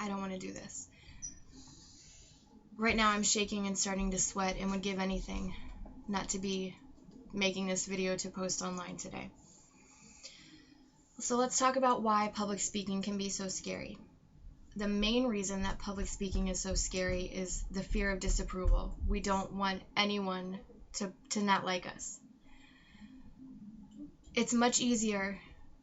I don't want to do this. Right now I'm shaking and starting to sweat and would give anything not to be making this video to post online today. So let's talk about why public speaking can be so scary. The main reason that public speaking is so scary is the fear of disapproval. We don't want anyone to not like us. It's much easier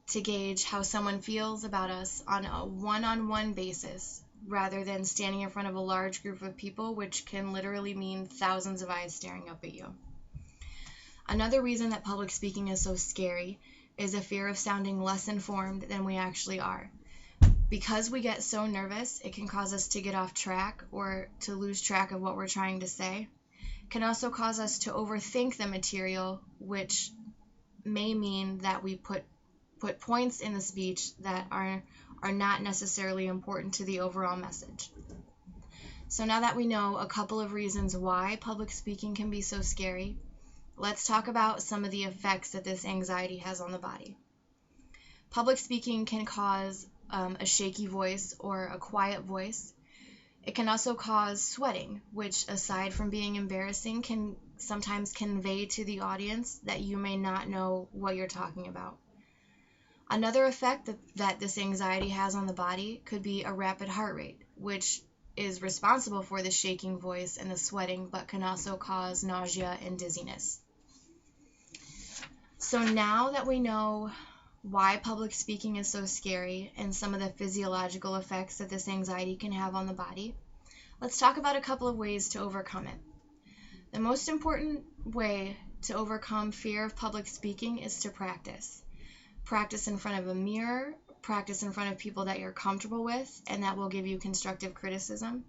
to gauge how someone feels about us on a one-on-one basis rather than standing in front of a large group of people, which can literally mean thousands of eyes staring up at you. Another reason that public speaking is so scary is a fear of sounding less informed than we actually are. Because we get so nervous, it can cause us to get off track or to lose track of what we're trying to say. It can also cause us to overthink the material, which may mean that we put points in the speech that are not necessarily important to the overall message. So now that we know a couple of reasons why public speaking can be so scary, let's talk about some of the effects that this anxiety has on the body. Public speaking can cause a shaky voice or a quiet voice. It can also cause sweating, which, aside from being embarrassing, can sometimes convey to the audience that you may not know what you're talking about. Another effect that this anxiety has on the body could be a rapid heart rate, which is responsible for the shaking voice and the sweating, but can also cause nausea and dizziness. So now that we know why public speaking is so scary and some of the physiological effects that this anxiety can have on the body, let's talk about a couple of ways to overcome it. The most important way to overcome fear of public speaking is to practice. Practice in front of a mirror, practice in front of people that you're comfortable with and that will give you constructive criticism,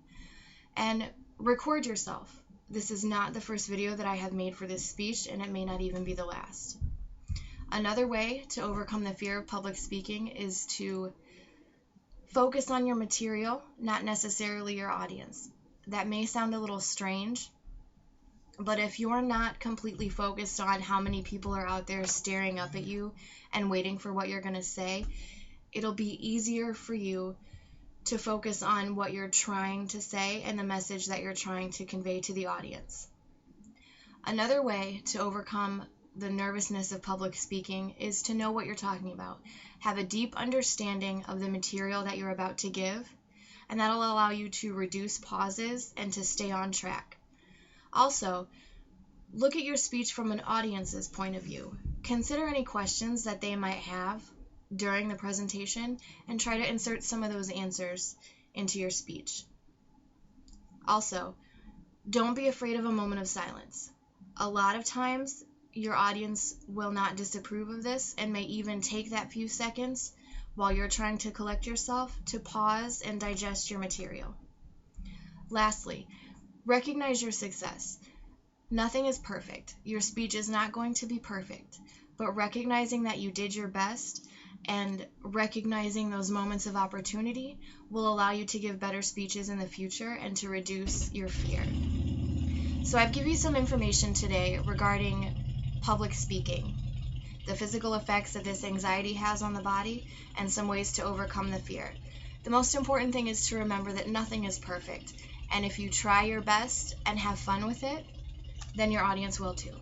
and record yourself. This is not the first video that I have made for this speech, and it may not even be the last. Another way to overcome the fear of public speaking is to focus on your material, not necessarily your audience. That may sound a little strange, but if you're not completely focused on how many people are out there staring up at you and waiting for what you're going to say, it'll be easier for you to focus on what you're trying to say and the message that you're trying to convey to the audience. Another way to overcome the nervousness of public speaking is to know what you're talking about. Have a deep understanding of the material that you're about to give, and that'll allow you to reduce pauses and to stay on track. Also, look at your speech from an audience's point of view. Consider any questions that they might have during the presentation and try to insert some of those answers into your speech. Also, don't be afraid of a moment of silence. A lot of times, your audience will not disapprove of this and may even take that few seconds while you're trying to collect yourself to pause and digest your material. Lastly, recognize your success. Nothing is perfect. Your speech is not going to be perfect, but recognizing that you did your best and recognizing those moments of opportunity will allow you to give better speeches in the future and to reduce your fear. So I've given you some information today regarding public speaking, the physical effects that this anxiety has on the body, and some ways to overcome the fear. The most important thing is to remember that nothing is perfect, and if you try your best and have fun with it, then your audience will too.